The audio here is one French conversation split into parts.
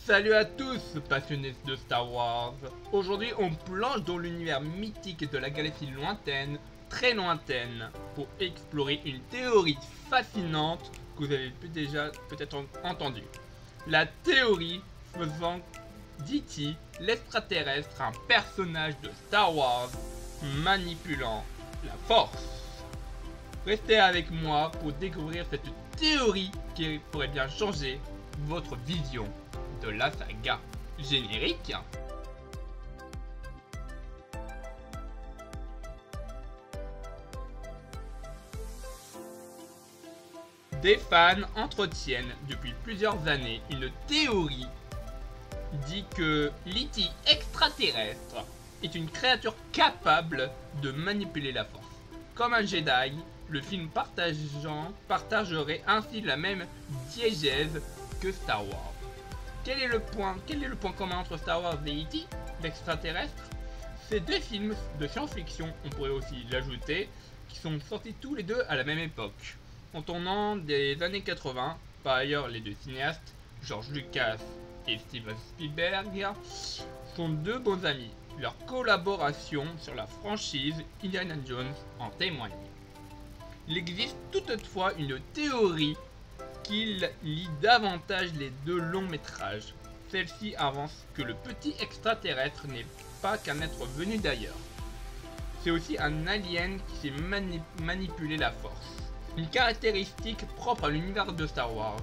Salut à tous passionnés de Star Wars. Aujourd'hui on plonge dans l'univers mythique de la galaxie lointaine, très lointaine, pour explorer une théorie fascinante que vous avez déjà peut-être entendue. La théorie faisant d'E.T. l'extraterrestre un personnage de Star Wars manipulant la force. Restez avec moi pour découvrir cette théorie qui pourrait bien changer votre vision de la saga. Générique. Des fans entretiennent depuis plusieurs années une théorie dit que l'E.T. extraterrestre est une créature capable de manipuler la force. Comme un Jedi, le film partagerait ainsi la même diégèse que Star Wars. Quel est le point commun entre Star Wars et E.T., l'extraterrestre? Ces deux films de science-fiction, on pourrait aussi l'ajouter, qui sont sortis tous les deux à la même époque, en tournant des années 80. Par ailleurs, les deux cinéastes, George Lucas et Steven Spielberg, sont deux bons amis. Leur collaboration sur la franchise Indiana Jones en témoigne. Il existe toutefois une théorie qui lie davantage les deux longs métrages. Celle-ci avance que le petit extraterrestre n'est pas qu'un être venu d'ailleurs. C'est aussi un alien qui sait manipuler la force. Une caractéristique propre à l'univers de Star Wars.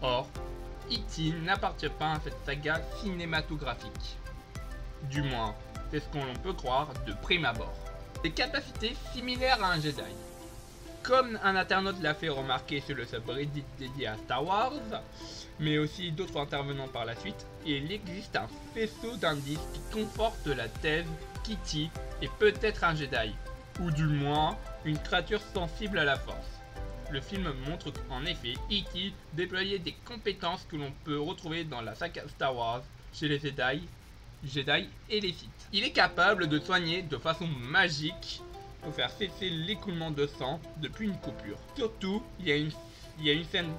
Or, E.T. n'appartient pas à cette saga cinématographique. Du moins, c'est ce qu'on peut croire de prime abord. Des capacités similaires à un Jedi. Comme un internaute l'a fait remarquer sur le subreddit dédié à Star Wars, mais aussi d'autres intervenants par la suite, il existe un faisceau d'indices qui confortent la thèse qu'E.T. est peut-être un Jedi, ou du moins une créature sensible à la force. Le film montre qu'en effet, E.T. déployait des compétences que l'on peut retrouver dans la saga Star Wars chez les Jedi et les Sith. Il est capable de soigner de façon magique pour faire cesser l'écoulement de sang depuis une coupure. Surtout, il y a une scène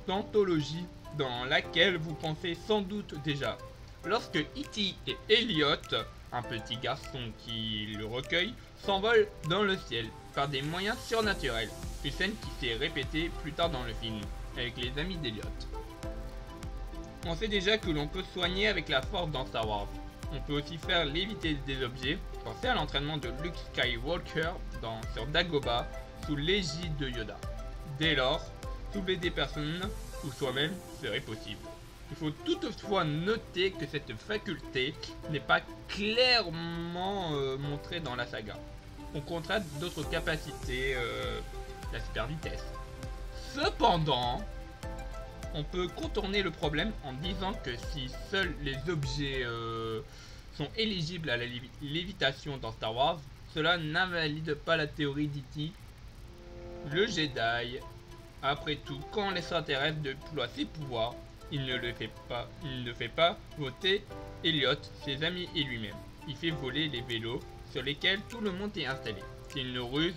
d'anthologie dans laquelle vous pensez sans doute déjà. Lorsque E.T. et Elliot, un petit garçon qui le recueille, s'envolent dans le ciel par des moyens surnaturels. Une scène qui s'est répétée plus tard dans le film, avec les amis d'Elliot. On sait déjà que l'on peut soigner avec la force dans Star Wars. On peut aussi faire léviter des objets. Pensez à l'entraînement de Luke Skywalker sur Dagobah sous l'égide de Yoda. Dès lors, soulever des personnes ou soi-même serait possible. Il faut toutefois noter que cette faculté n'est pas clairement montrée dans la saga. On contraste d'autres capacités, la super vitesse. Cependant, on peut contourner le problème en disant que si seuls les objets sont éligibles à la lévitation dans Star Wars, cela n'invalide pas la théorie d'E.T. Le Jedi, après tout, quand l'extraterrestre déploie ses pouvoirs, il ne fait pas voter Elliot, ses amis et lui-même. Il fait voler les vélos sur lesquels tout le monde est installé. C'est une ruse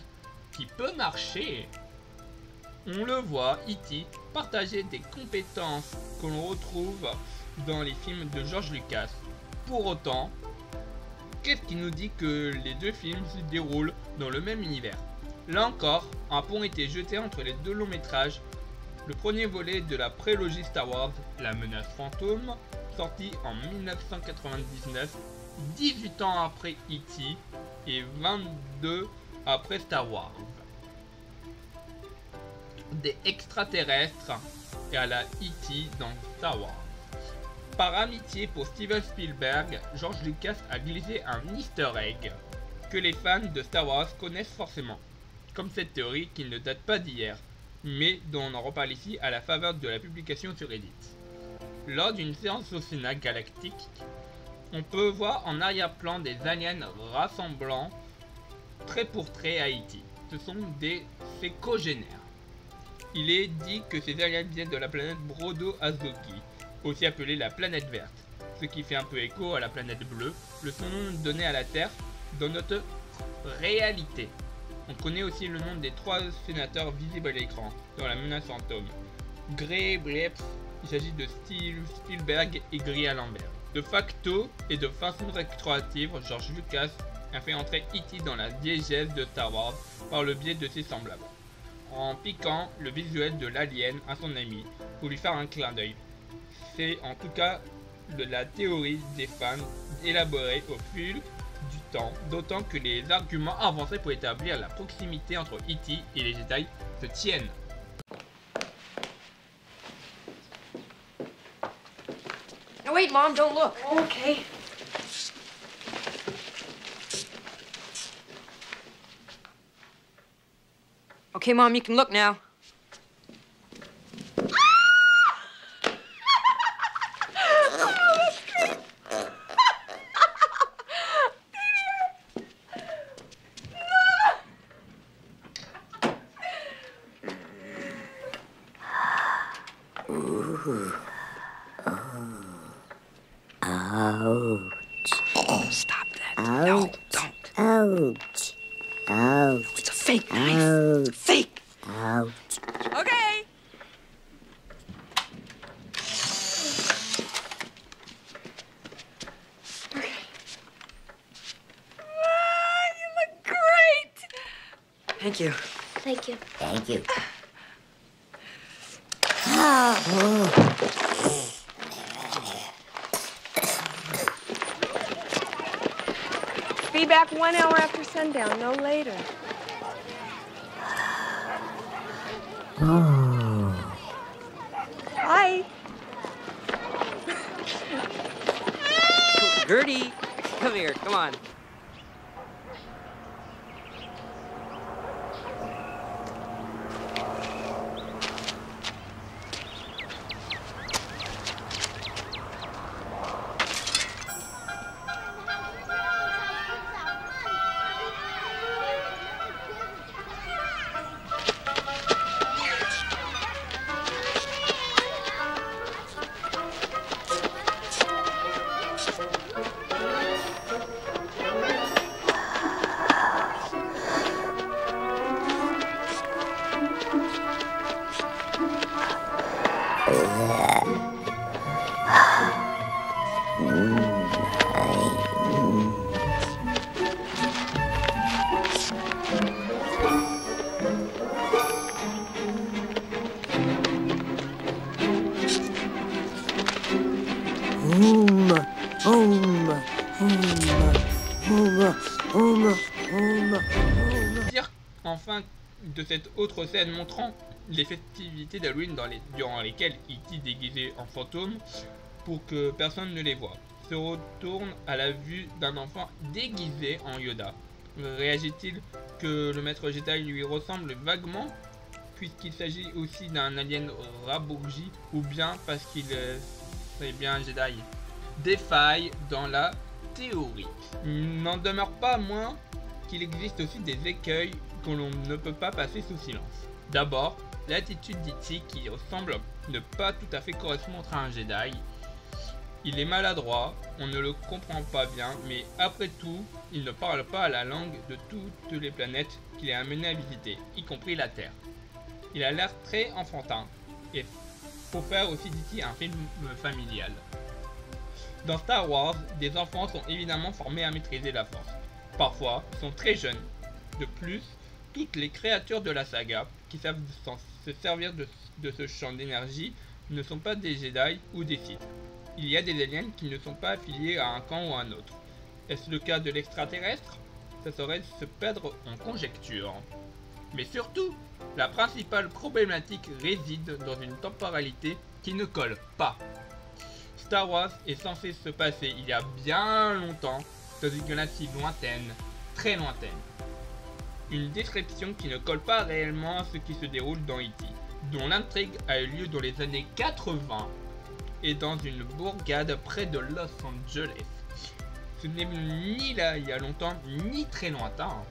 qui peut marcher. On le voit, E.T. partager des compétences que l'on retrouve dans les films de George Lucas. Pour autant, qu'est-ce qui nous dit que les deux films se déroulent dans le même univers? Là encore, un pont était jeté entre les deux longs métrages. Le premier volet de la prélogie Star Wars, La menace fantôme, sorti en 1999, 18 ans après E.T. et 22 après Star Wars. Des extraterrestres et à la E.T. dans Star Wars. Par amitié pour Steven Spielberg, George Lucas a glissé un easter egg que les fans de Star Wars connaissent forcément, comme cette théorie qui ne date pas d'hier, mais dont on en reparle ici à la faveur de la publication sur Reddit. Lors d'une séance au Sénat galactique, on peut voir en arrière-plan des aliens rassemblant trait pour trait à E.T. Ce sont ses cogénères. Il est dit que ces aliens viennent de la planète Brodo Azoki, aussi appelée la planète verte, ce qui fait un peu écho à la planète bleue, le son donné à la Terre dans notre réalité. On connaît aussi le nom des trois sénateurs visibles à l'écran dans la menace fantôme. Grey, Bleps il s'agit de Spielberg et Grier Lambert. De facto et de façon rétroactive, George Lucas a fait entrer E.T. dans la diégèse de Star Wars par le biais de ses semblables, en piquant le visuel de l'alien à son ami pour lui faire un clin d'œil. C'est en tout cas de la théorie des fans élaborée au fil du temps, d'autant que les arguments avancés pour établir la proximité entre E.T. et les Jedi se tiennent. No, wait, Mom, don't look. Okay. Okay, Mom, you can look now. Stop that. No, don't. Ouch. Ouch. It's a fake knife. It's fake. Ouch. Okay. You look great. Thank you. Thank you. Thank you. Be back 1 hour after sundown, no later. Hi. Gertie, come here. Come on. Dire enfin de cette autre scène montrant les festivités d'Halloween durant lesquelles E.T. déguisé en fantôme pour que personne ne les voie se retourne à la vue d'un enfant déguisé en Yoda. Réagit-il que le maître Jedi lui ressemble vaguement puisqu'il s'agit aussi d'un alien rabourgi ou bien parce qu'il est bien un Jedi? Des failles dans la théorie. Il n'en demeure pas moins qu'il existe aussi des écueils que l'on ne peut pas passer sous silence. D'abord, l'attitude d'E.T. qui semble ne pas tout à fait correspondre à un Jedi. Il est maladroit, on ne le comprend pas bien, mais après tout, il ne parle pas la langue de toutes les planètes qu'il est amené à visiter, y compris la Terre. Il a l'air très enfantin, et faut faire aussi d'E.T. un film familial. Dans Star Wars, des enfants sont évidemment formés à maîtriser la force. Parfois, ils sont très jeunes. De plus, toutes les créatures de la saga qui savent se servir de ce champ d'énergie ne sont pas des Jedi ou des Sith. Il y a des aliens qui ne sont pas affiliés à un camp ou à un autre. Est-ce le cas de l'extraterrestre? Ça serait se perdre en conjecture. Mais surtout, la principale problématique réside dans une temporalité qui ne colle pas. Star Wars est censé se passer il y a bien longtemps dans une galaxie lointaine, très lointaine. Une description qui ne colle pas réellement à ce qui se déroule dans E.T., dont l'intrigue a eu lieu dans les années 80 et dans une bourgade près de Los Angeles. Ce n'est ni là il y a longtemps, ni très lointain.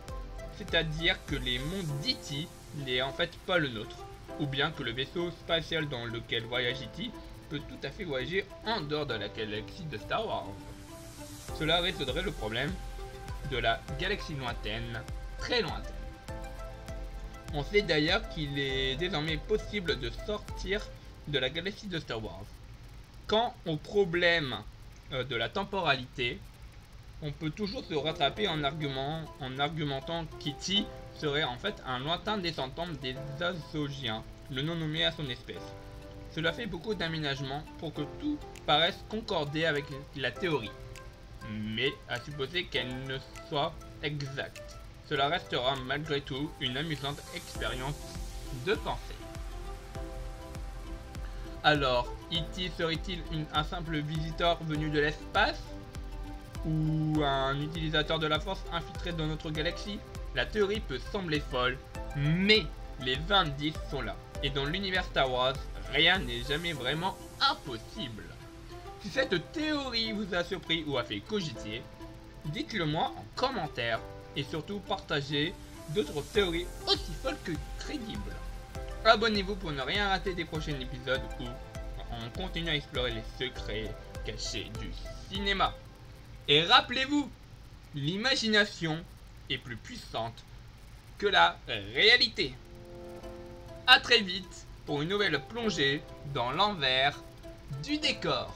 C'est-à-dire que les mondes d'E.T. n'est en fait pas le nôtre, ou bien que le vaisseau spatial dans lequel voyage E.T. peut tout à fait voyager en dehors de la galaxie de Star Wars. Cela résoudrait le problème de la galaxie lointaine, très lointaine. On sait d'ailleurs qu'il est désormais possible de sortir de la galaxie de Star Wars. Quant au problème de la temporalité, on peut toujours se rattraper en argumentant qu'E.T. serait en fait un lointain descendant des Azogiens, le nom nommé à son espèce. Cela fait beaucoup d'aménagements pour que tout paraisse concorder avec la théorie, mais à supposer qu'elle ne soit exacte. Cela restera malgré tout une amusante expérience de pensée. Alors, E.T. serait-il un simple visiteur venu de l'espace? Ou un utilisateur de la force infiltré dans notre galaxie? La théorie peut sembler folle, mais les indices sont là. Et dans l'univers Star Wars, rien n'est jamais vraiment impossible. Si cette théorie vous a surpris ou a fait cogiter, dites-le moi en commentaire. Et surtout partagez d'autres théories aussi folles que crédibles. Abonnez-vous pour ne rien rater des prochains épisodes où on continue à explorer les secrets cachés du cinéma. Et rappelez-vous, l'imagination est plus puissante que la réalité. A très vite pour une nouvelle plongée dans l'envers du décor.